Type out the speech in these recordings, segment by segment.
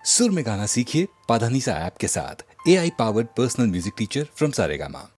सुर में गाना सीखिए पाधानीसा ऐप के साथ। AI powered personal music teacher from Saregama.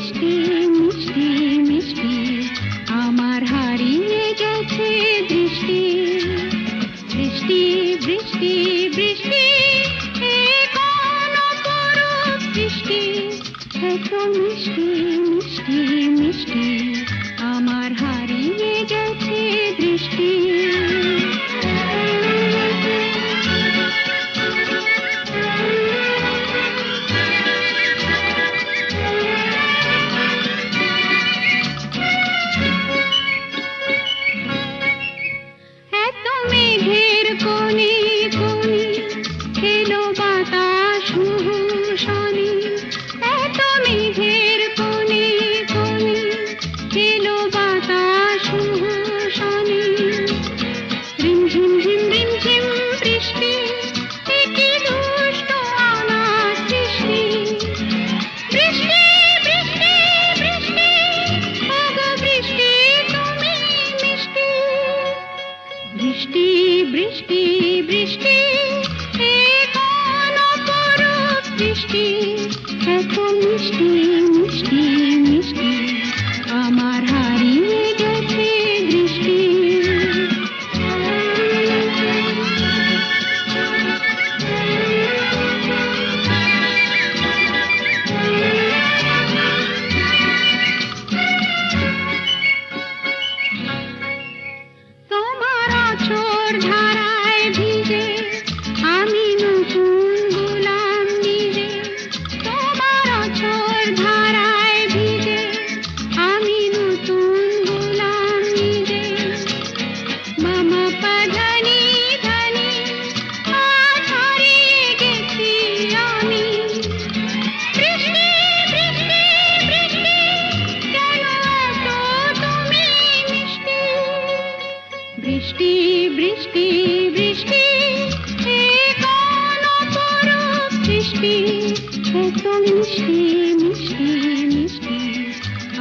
মিষ্টি মিষ্টি মিষ্টি আমার হারিয়ে গেছে দৃষ্টি বৃষ্টি বৃষ্টি বৃষ্টি এ কোন অপরূপ বৃষ্টি এত মিষ্টি মিষ্টি মিষ্টি আমার হারিয়ে গেছে দৃষ্টি বৃষ্টি বৃষ্টি বৃষ্টি এ কোন অপরূপ বৃষ্টি এত মিষ্টি মিষ্টি মিষ্টি আমার হারিয়ে গেছে দৃষ্টি ধারায় ভিজে আমি নতুন গোলাম নিজে তোমার অঝোর ধারায় ভিজে আমি নতুন গোলাম নিজে মামা পাধানি ধানি আজ হারিয়ে গেছি আমি বৃষ্টি বৃষ্টি বৃষ্টি কেন এত তুমি মিষ্টি বৃষ্টি বৃষ্টি বৃষ্টি এ কোন অপরূপ বৃষ্টি এত মিষ্টি মিষ্টি মিষ্টি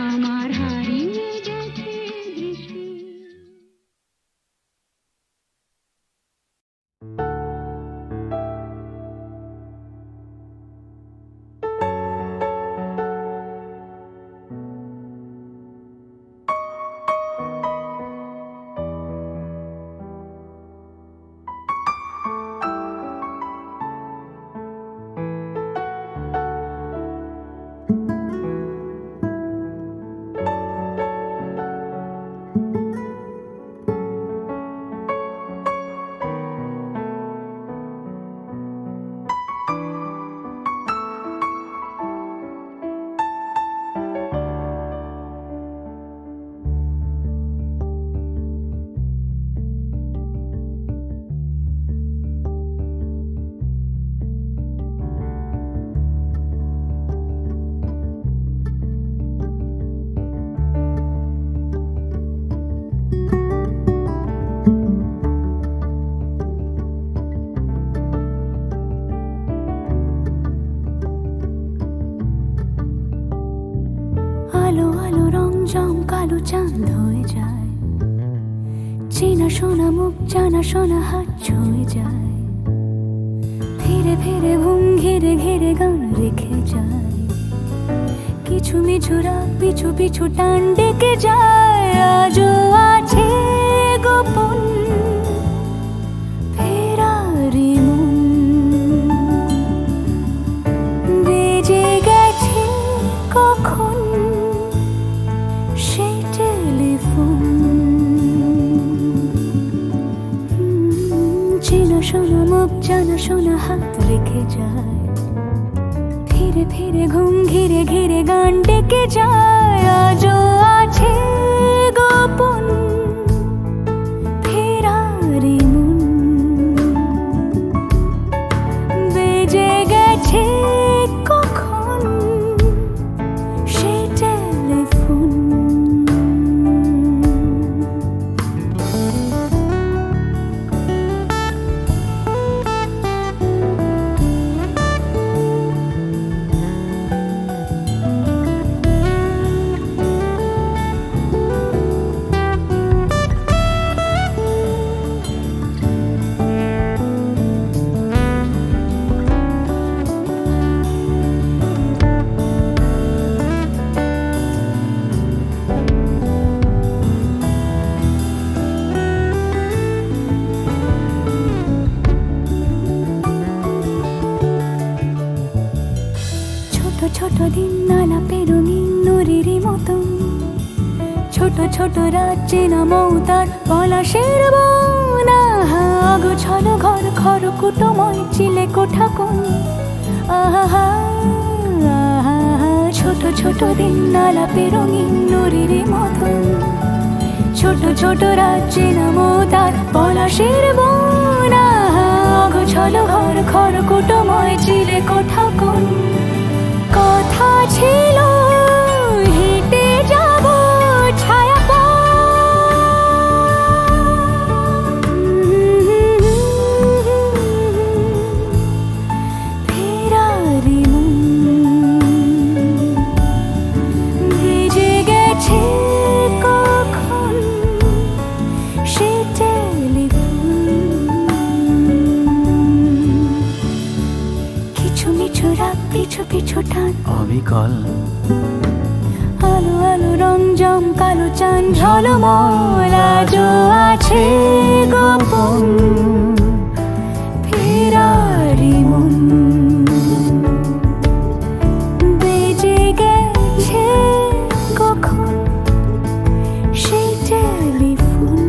আমার হারিয়ে গেছে দৃষ্টি কালো চাঁদ হয়ে যায় চেনা শোনা মুখ জানা শোনা হাত ছুঁয়ে যায় ধীরে ধীরে ঘুম ঘিরে ঘিরে গান রেখে যায় কিছু মিছু রাত পিছু পিছু টান ডেকে যায় আজও আছে গোপন ফেরারি মন বেজে গেছে কখন শোনা মুখ জানা শোনা হাত রেখে যায় ধীরে ধীরে ঘুম ঘিরে ঘিরে গান ডেকে যায় আজও আছে গোপন ফেরারি মন বেজে গেছে কখন সে টেলিফোন আলাপে রঙিন নুরির মতন, ছোট ছোট রাজ্যে নামও তার পলাশের বন। আহা অগোছালো ঘর খড়কুটোময় চিলে কোঠা কোণ, আহা আহা ছোট ছোট দিন আলাপে রঙিন নুরির মতন, ছোট ছোট রাজ্যে নামও তার পলাশের বন। আহা অগোছালো ঘর খড়কুটোময় চিলে কোঠা কোণ। কথা ছিল হেঁটে যাব ছায়া ফেরারি মন ভেজে গেছে কখন সে টেলিফোন। কিছু মিছু রাত পিছু পিছু টান অবিকল আলো আলো রং জম কালো চান ঝলমল আজও আছে গোপন ফেরারি মন বেজে গেছে কখন সেই টেলিফোন।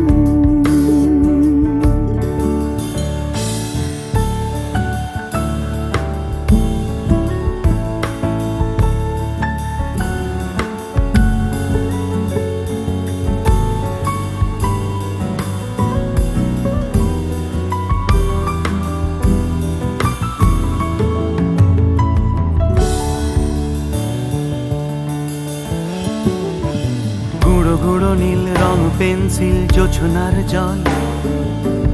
গুঁড়ো গুঁড়ো নীল রং পেন্সিল জোছনার জল,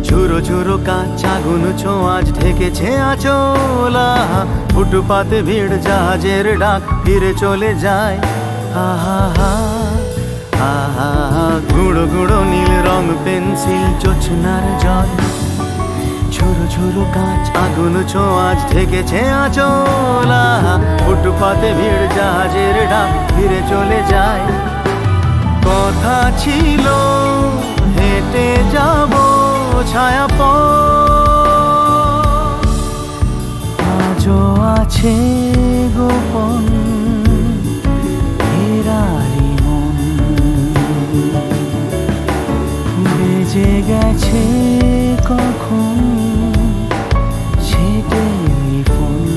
ঝুরো ঝুরো কাঁচ আগুন ছোঁয়াজ ঢেকেছে আঁচল। আহা ফুটপাতে ভিড় জাহাজের ডাক ফিরে চলে যায়। আহা হা আহা গুঁড়ো গুঁড়ো নীল রং পেন্সিল জোছনার জল, ঝুরো ঝুরো কাঁচ আগুন ছোঁয়াজ ঢেকেছে আঁচল। আহা ফুটপাতে ভিড় জাহাজের ডাক ফিরে চলে যায়। কথা ছিল হেঁটে যাব ছায়া আজও আছে গোপন ফেরারি মন বেজে গেছে কখন সে টেলিফোন।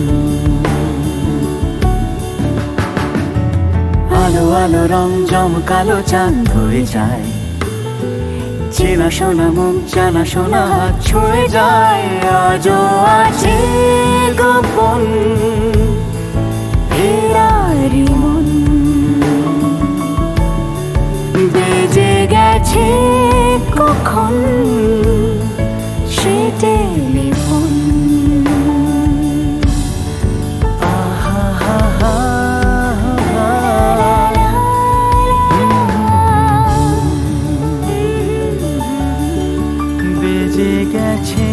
আলো আলো রং জমকালো চাঁদ হয়ে যায়, চেনা শোনা মুখ জানা শোনা হাত ছুঁয়ে যায়। আজও আছে গোপন ফেরারি মন বেজে গেছে কখন সে টেলিফোন। আহা হা হা বেজে গেছে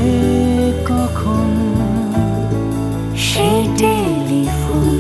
কখন সেই টেলিফোন।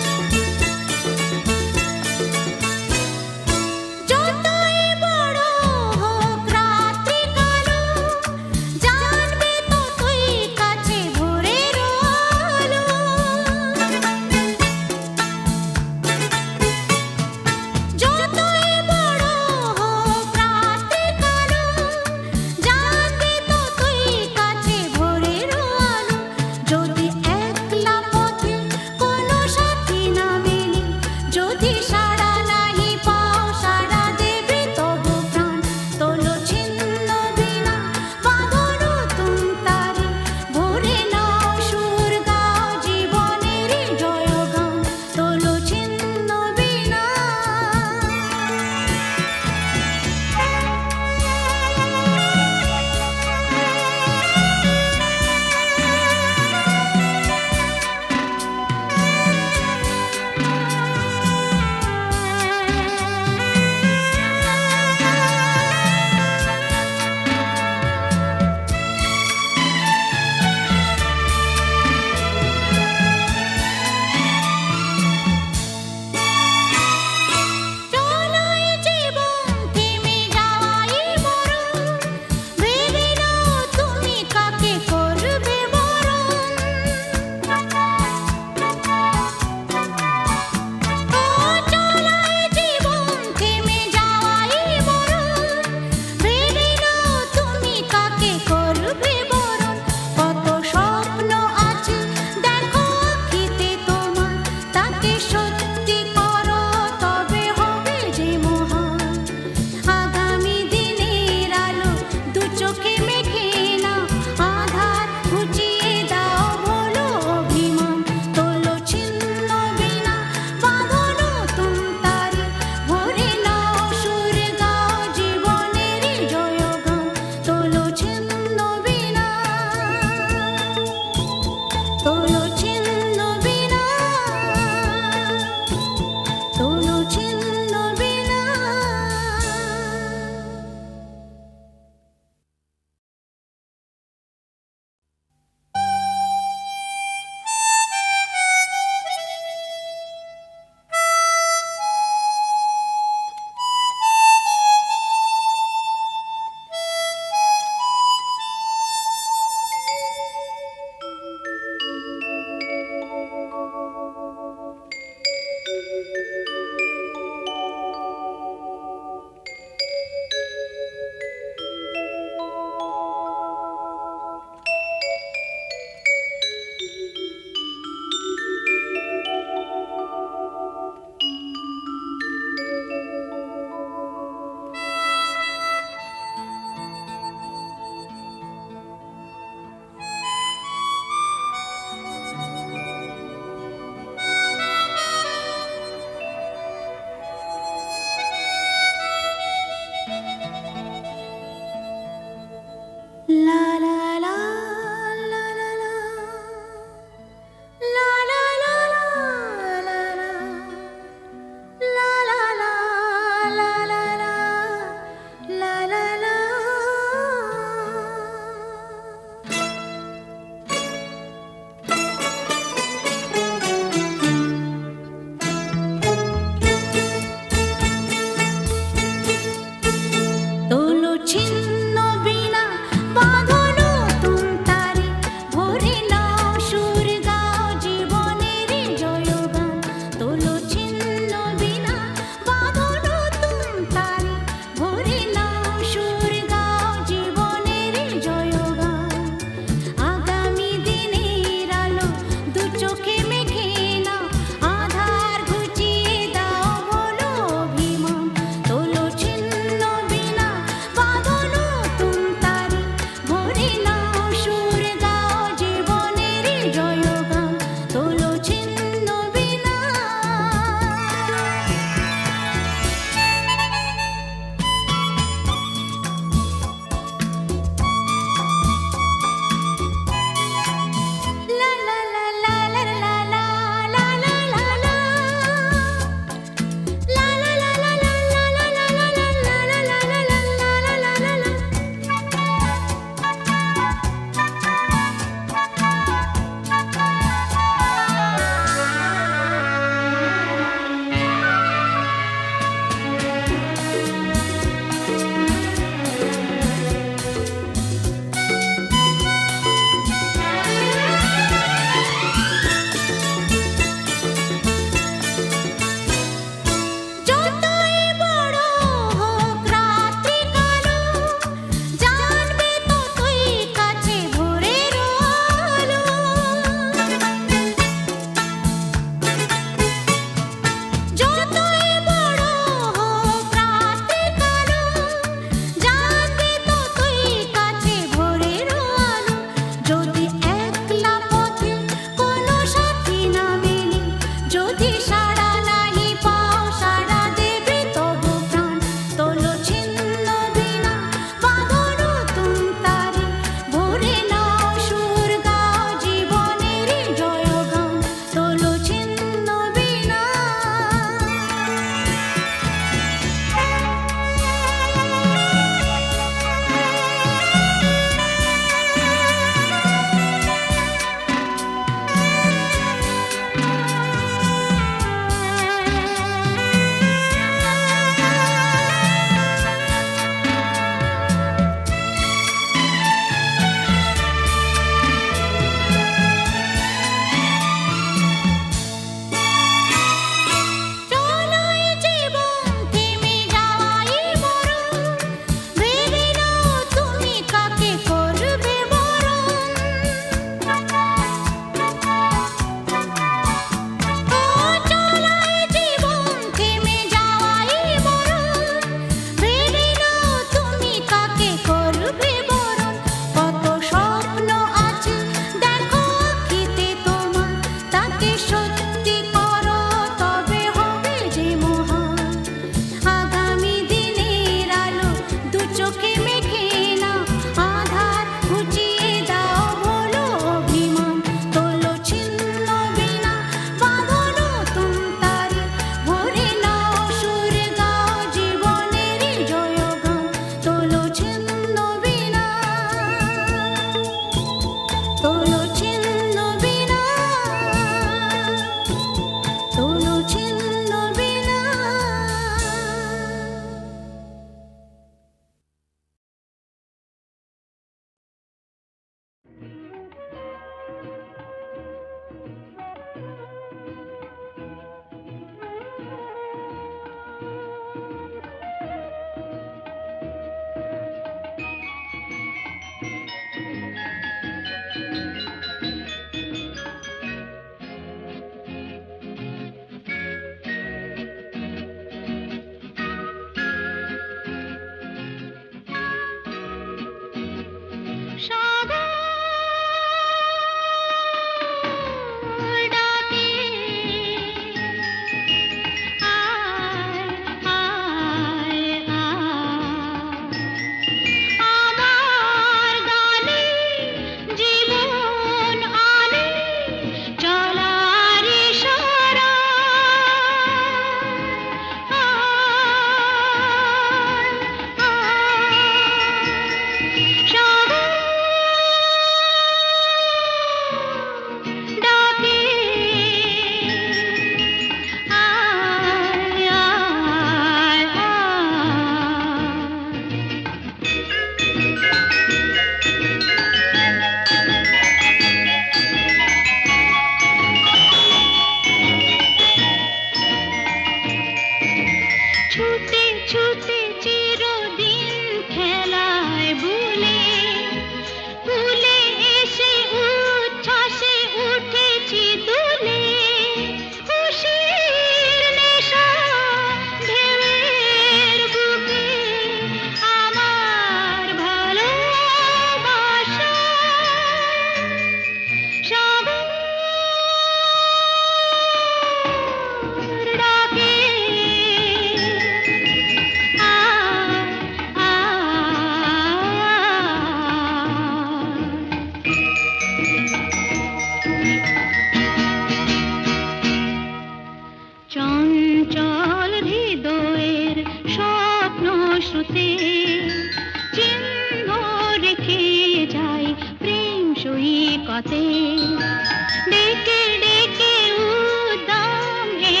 ডেকে ডেকে উদ্দাম হে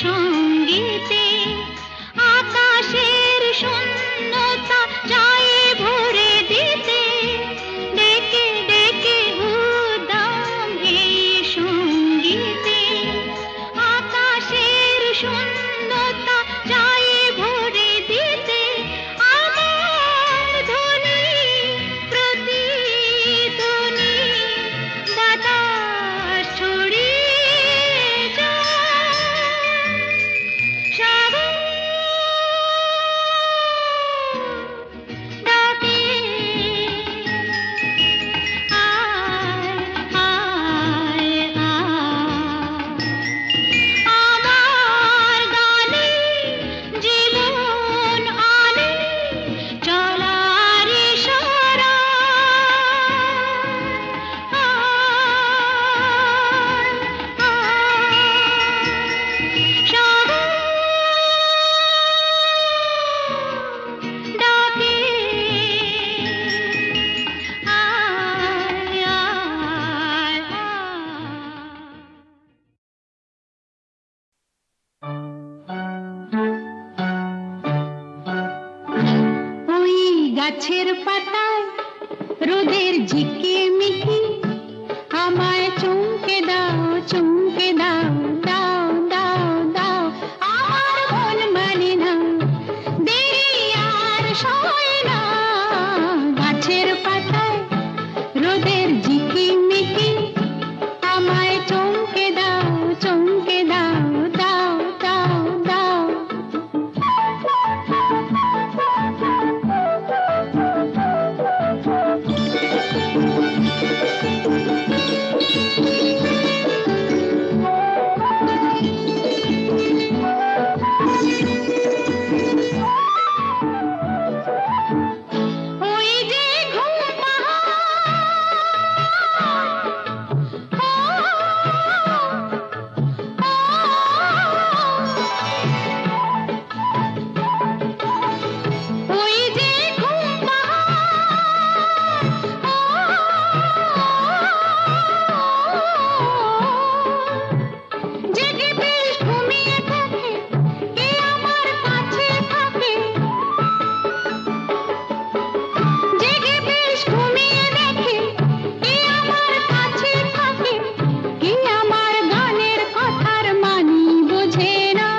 সঙ্গীতে আকাশের শূন্যতা যায় ভরে দিতে ডেকে ডেকে উদ্দাম হে সঙ্গীতে আকাশের শূন্যতা যায় ভরে দিতে আমার ধ্বনি প্রতিধ্বনি বাতাস ছড়িয়ে যায় সাগর ডাকে আয় আয় আয় আমার গানে জীবন আনে চলার ইশারা আয় আয় সাগর ডাকে আয় আয় ওই গাছের পাতায় রোদের ঝিকিমিকি আমায় চমকে দাও দাও দাও দাও আমার মন মানে না দেরি আর সয় না গাছের পাতায় রোদের ঝিকিমিকি আমায় চমকে দাও দাও দাও দাও ওই যে ঘুম ওই যে ঘুম জেগে বেশ ঘুমিয়ে থাকে কে আমার কাছে থাকে জেগে বেশ ঘুমিয়ে দেখে কে আমার কাছে থাকে কে আমার গানের কথার মানি বোঝে না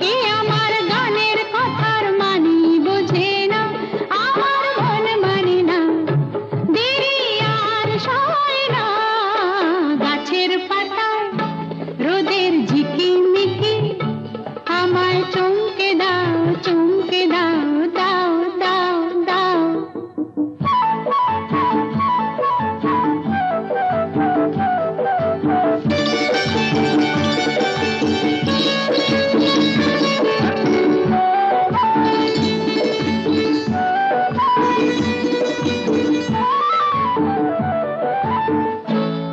কে আমার গানের কথার মানি বোঝে না আমার মন মানে না দেরি আর সয় না গাছের পাতায় রোদের ঝিকিমিকি আমায় চমকে দাও দাও দাও দাও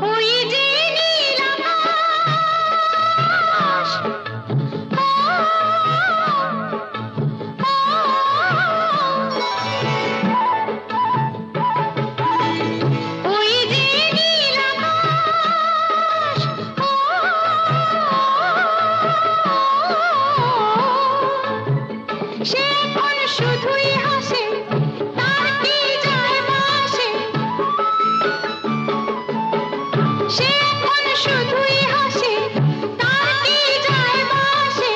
ওই যে নীল আকাশ ওই যে নীল আকাশ সে এখন শুধুই হাসে তার কি যায় আসে সে এখন শুধুই হাসে তার কি যায় আসে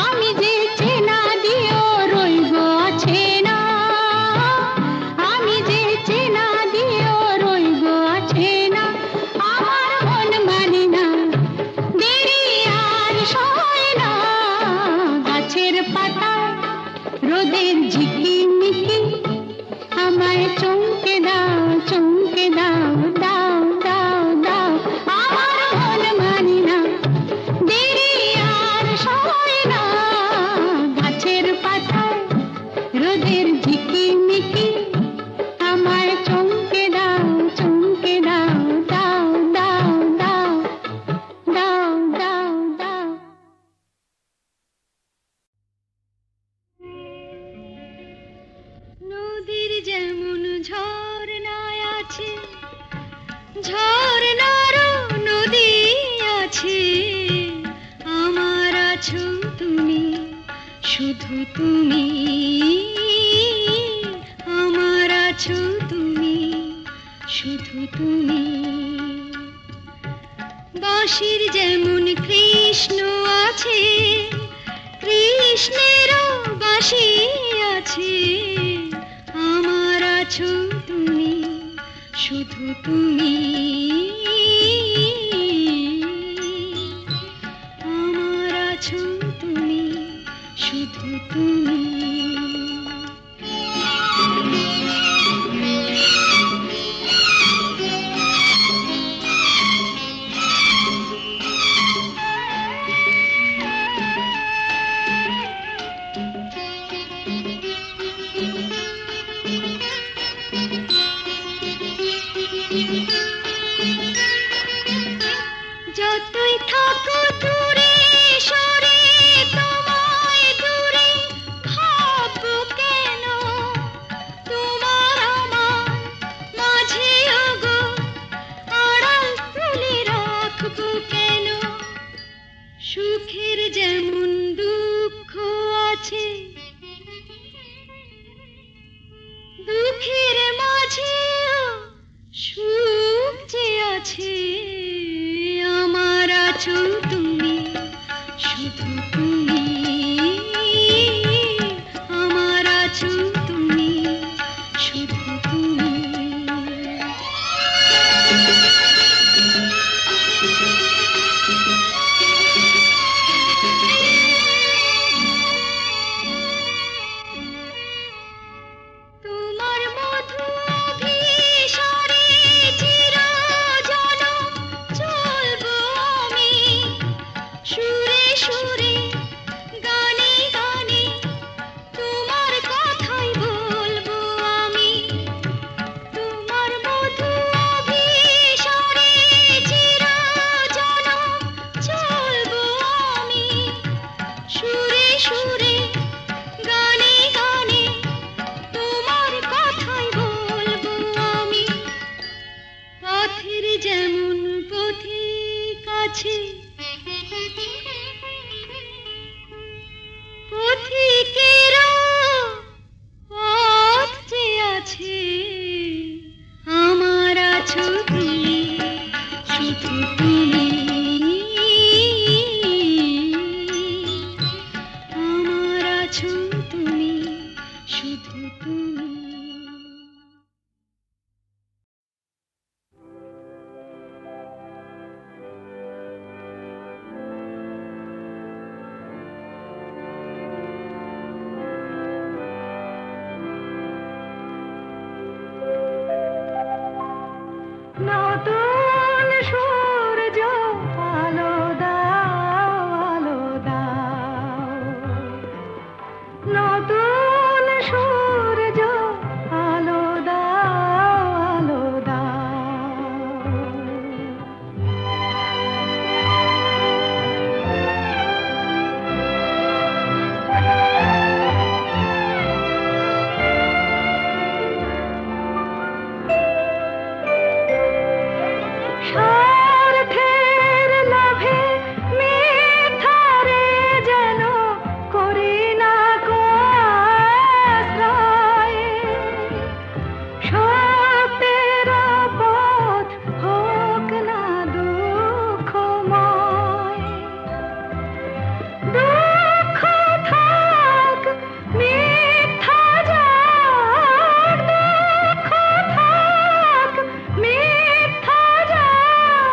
আমি যে চেনা দিও রইব আছে না আমি যে চেনা দিও রইব আছে না আমার মন মানে না দেরি আর সয় না গাছের পাতায় রোদের ঝিকিমিকি আমায় চমকে দাও দাও দাও দাও আমার মন ঝর্ণার নদী আছে, আমার আছো তুমি, শুধু তুমি, আমার আছো তুমি, শুধু তুমি। বাঁশির যেমন কৃষ্ণ আছে, কৃষ্ণেরও বাঁশি আছে, আমার আছো তুমি, শুধু তুমি, আমার আছো তুমি, শুধু তুমি। যতই থাকো দূরে সরে, তোমায় দূরে ভাববো কেন, তোমার আমার মাঝে ওগো আড়াল তুলে রাখবো কেন। সুখের যেমন দুঃখ আছে, দুঃখের মাঝেও সুখ যে আছে, আমার আছো তুমি, শুধু তুমি, আমার আছো তুমি, শুধু তুমি। তোমার মধু অভিসারে চিরজনম চলবো আমি, সুরে সুরে গানে গানে তোমার কথাই বলবো আমি। তোমার মধু অভিসারে চিরজনম চলবো আমি, সুরে সুরে গানে গানে তোমার কথাই বলবো আমি। পথের যেমন পথিক আছে, পথিকেরও পথ যে আছে, আমার আছো তুমি, শুধু তুমি, আমার আছো তুমি, শুধু তুমি। নতুন সূর্য আলো দাও, আলো দাও, নতুন সূর্য আলো দাও, আলো দাও। স্বার্থের লোভে মিথ্যারে যেন করি না কো আশ্রয়, সত্যের পথ হোক না দুঃখময়। দুঃখ থাক মিথ্যা যাক, দুঃখ থাক মিথ্যা যাক,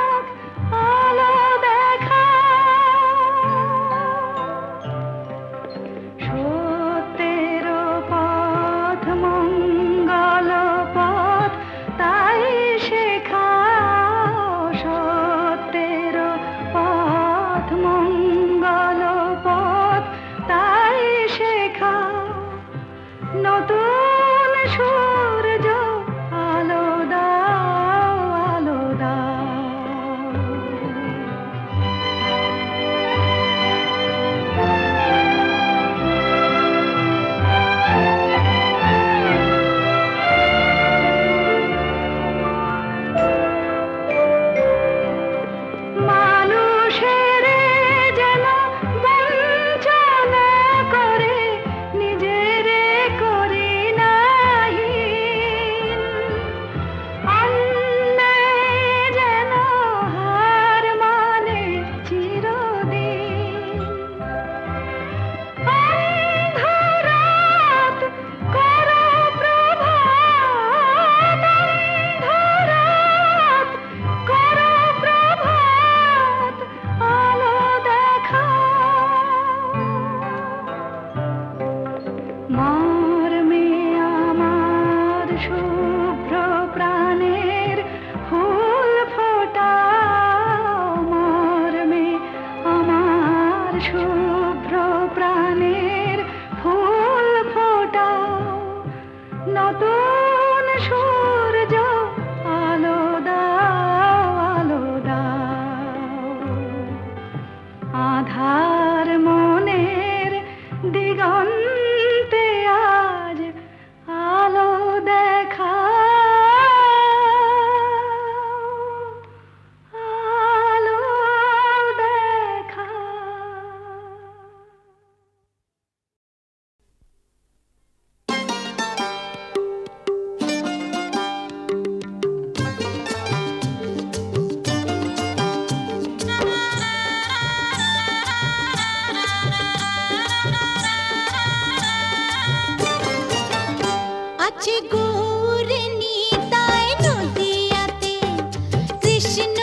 কৃষ্ণ